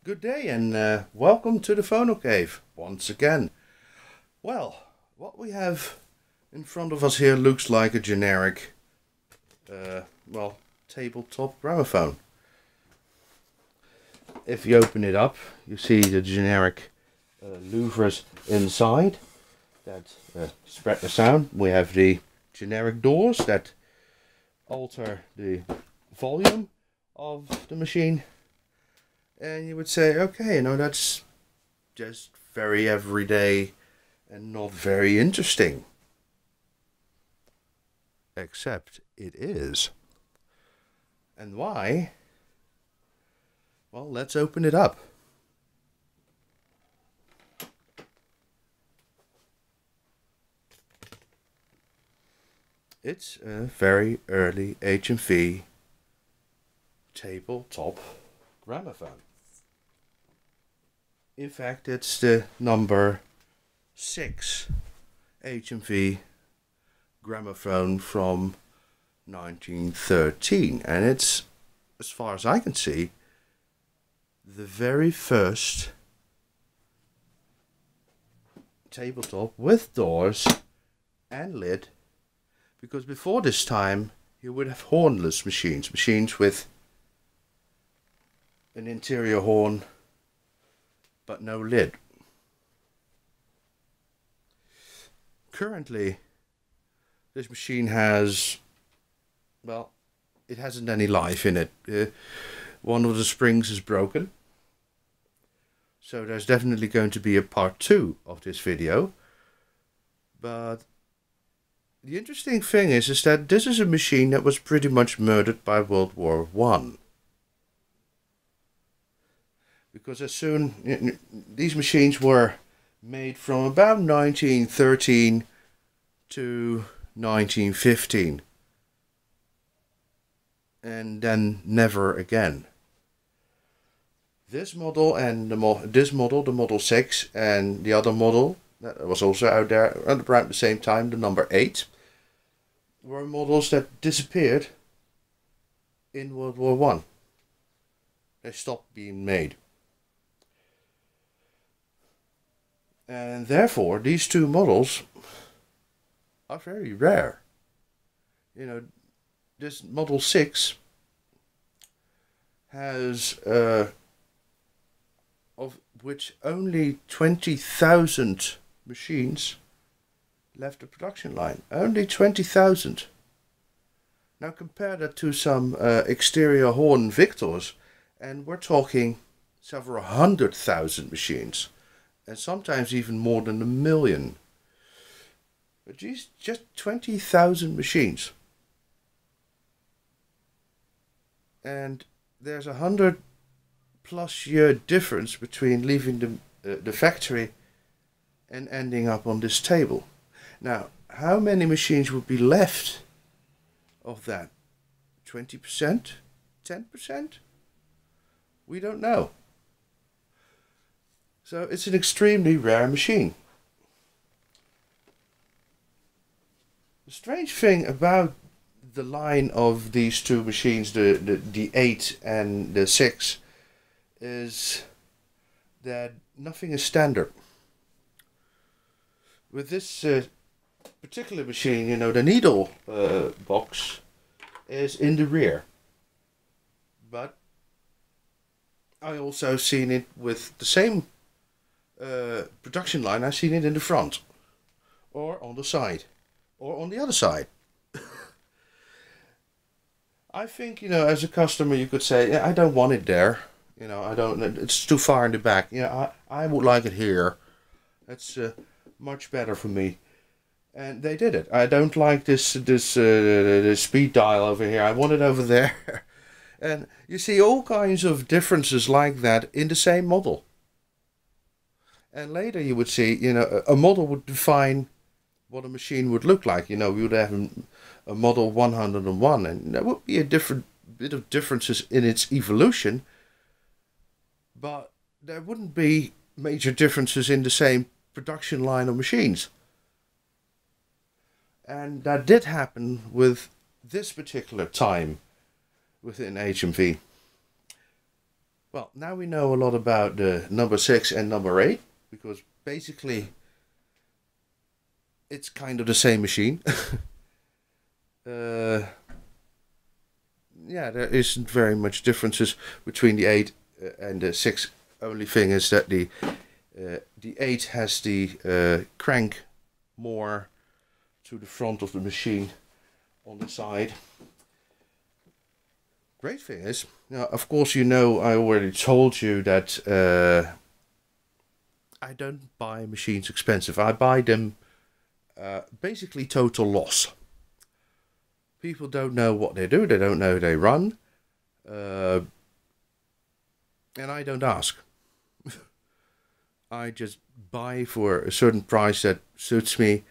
Good day and welcome to the Phono Cave once again. Well, what we have in front of us here looks like a generic, tabletop gramophone. If you open it up, you see the generic louvres inside that spread the sound. We have the generic doors that alter the volume of the machine. And you would say, okay, that's just very everyday and not very interesting. Except it is. And why? Well, let's open it up. It's a very early HMV tabletop gramophone. In fact, it's the number 6 HMV gramophone from 1913, and it's, as far as I can see, the very first tabletop with doors and lid, because before this time you would have hornless machines with an interior horn but no lid. Currently this machine has, well, it hasn't any life in it. One of the springs is broken, so there's definitely going to be a part 2 of this video. But the interesting thing is that this is a machine that was pretty much murdered by World War One. Because as soon, these machines were made from about 1913 to 1915. And then never again. This model and the Model 6, and the other model that was also out there at around the same time, the number 8, were models that disappeared in World War One. They stopped being made. And therefore, these two models are very rare. This Model 6 has, of which only 20,000 machines left the production line. Only 20,000. Now compare that to some exterior horn Victors, and we're talking several 100,000 machines. And sometimes even more than 1 million. But geez, just 20,000 machines. And there's 100+ year difference between leaving the factory and ending up on this table. Now, how many machines would be left of that? 20%? 10%? We don't know. So it's an extremely rare machine. The strange thing about the line of these two machines, the 8 and the 6, is that nothing is standard. With this particular machine, the needle box is in the rear. But I also seen it with the same production line. I've seen it in the front, or on the side, or on the other side. I think, as a customer, you could say, yeah, I don't want it there. I don't. It's too far in the back. I would like it here. That's much better for me. And they did it. I don't like this speed dial over here. I want it over there. And you see all kinds of differences like that in the same model. And later you would see, a model would define what a machine would look like. We would have a model 101, and there would be a different bit of differences in its evolution, but there wouldn't be major differences in the same production line of machines. And that did happen with this particular time within HMV. Well, now we know a lot about the number 6 and number 8, because basically it's kind of the same machine. uh, yeah, there isn't very much differences between the 8 and the 6. Only thing is that the 8 has the crank more to the front of the machine on the side. Great thing is, of course, I already told you that I don't buy machines expensive. I buy them basically total loss. People don't know what they do. They don't know they run. And I don't ask. I just buy for a certain price that suits me.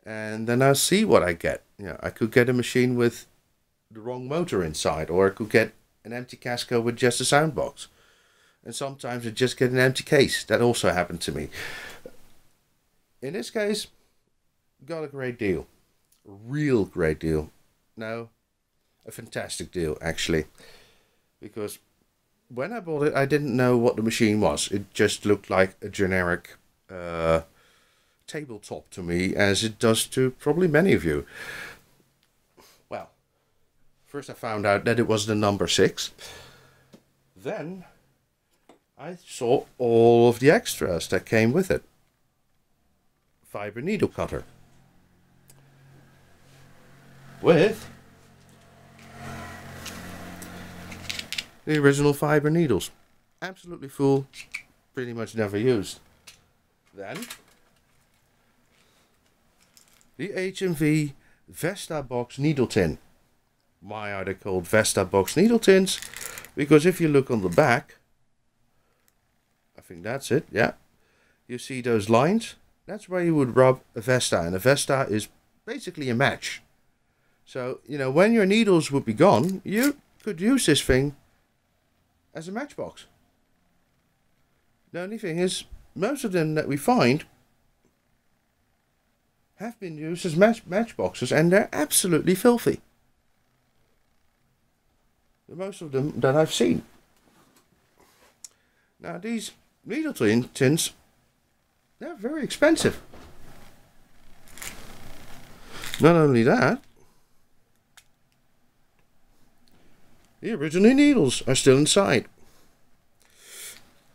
And then I see what I get. I could get a machine with the wrong motor inside. Or I could get an empty casco with just a sound box. And sometimes I just get an empty case. That also happened to me. In this case, got a great deal. A real great deal. No, a fantastic deal, actually. Because when I bought it, I didn't know what the machine was. It just looked like a generic tabletop to me, as it does to probably many of you. Well, first I found out that it was the number 6. Then I saw all of the extras that came with it. Fiber needle cutter. With the original fiber needles. Absolutely full. Pretty much never used. Then the HMV Vesta box needle tin. Why are they called Vesta box needle tins? Because if you look on the back, I think that's it, yeah. You see those lines? That's where you would rub a Vesta. And a Vesta is basically a match. So, when your needles would be gone, you could use this thing as a matchbox. The only thing is, most of them that we find have been used as matchboxes, and they're absolutely filthy. Most of them that I've seen. Now, these needle tins, they're very expensive. Not only that, the original needles are still inside.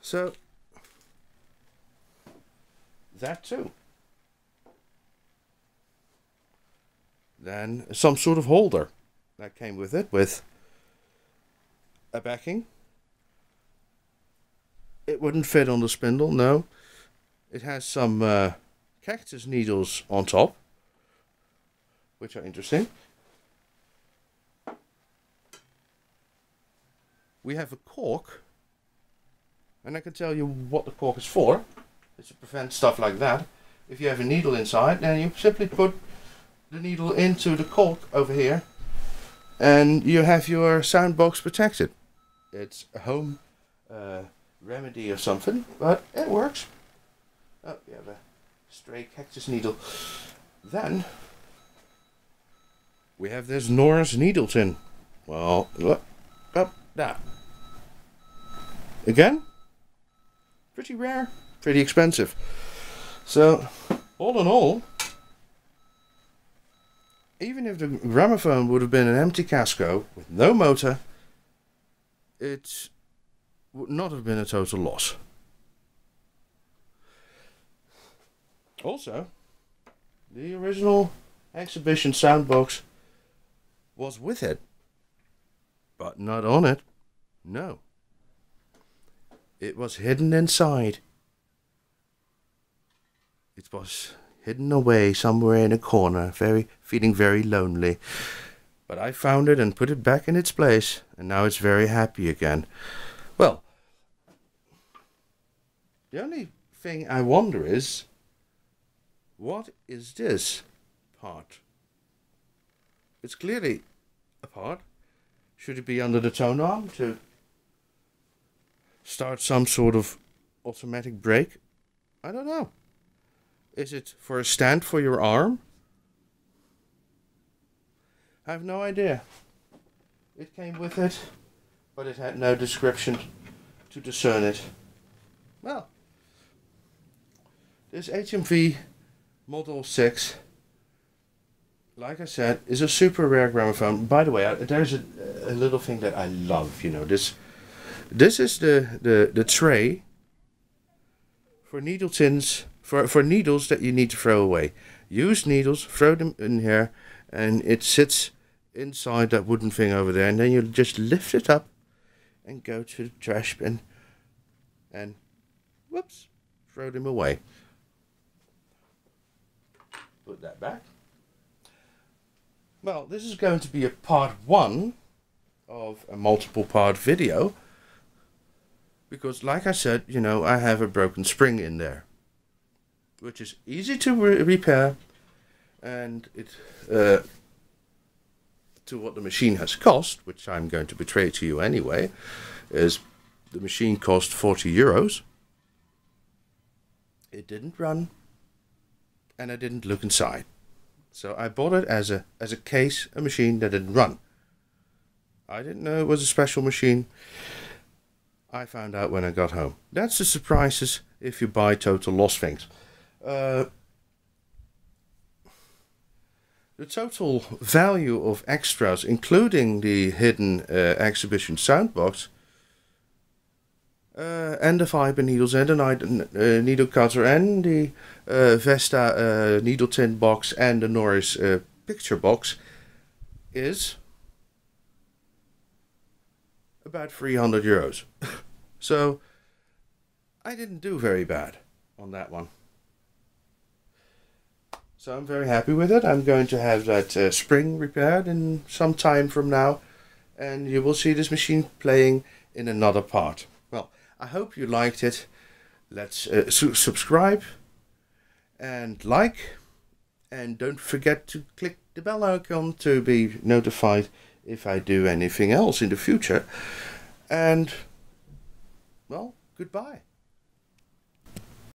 So, that too. Then some sort of holder that came with it, with a backing. It wouldn't fit on the spindle, no. It has some cactus needles on top, which are interesting. We have a cork, and I can tell you what the cork is for. It's to prevent stuff like that. If you have a needle inside, then you simply put the needle into the cork over here, and you have your sound box protected. It's a home remedy or something, but it works. Oh, you have a stray cactus needle. Then we have this Norris needle tin. Well, look up that. Again, pretty rare, pretty expensive. So, all in all, even if the gramophone would have been an empty casco with no motor, it would not have been a total loss. Also, the original exhibition soundbox was with it, but not on it. No. It was hidden inside. It was hidden away somewhere in a corner, feeling very lonely. But I found it and put it back in its place, and now it's very happy again. Well, the only thing I wonder is, what is this part? It's clearly a part. Should it be under the tone arm to start some sort of automatic brake? I don't know. Is it for a stand for your arm? I have no idea. It came with it, but it had no description to discern it. Well, this HMV Model 6, like I said, is a super rare gramophone. By the way, there's a little thing that I love, you know. This is the tray for needle tins, for needles that you need to throw away. Used needles, throw them in here, and it sits inside that wooden thing over there, and then you just lift it up and go to the trash bin and whoops, throw them away. Put that back. Well, this is going to be a part 1 of a multiple part video, because like I said, you know, I have a broken spring in there, which is easy to repair, and it to what the machine has cost, which I'm going to betray to you anyway, is the machine cost 40 euros. It didn't run, and I didn't look inside. So I bought it as a case, a machine that didn't run. I didn't know it was a special machine. I found out when I got home. That's the surprises if you buy total loss things. The total value of extras, including the hidden exhibition soundbox, and the fiber needles, and the needle cutter, and the Vesta needle tin box, and the Norris picture box, is about 300 euros. So I didn't do very bad on that one. So I'm very happy with it. I'm going to have that spring repaired in some time from now, and you will see this machine playing in another part. Well, I hope you liked it. Let's subscribe and like, and don't forget to click the bell icon to be notified if I do anything else in the future. And, well, goodbye.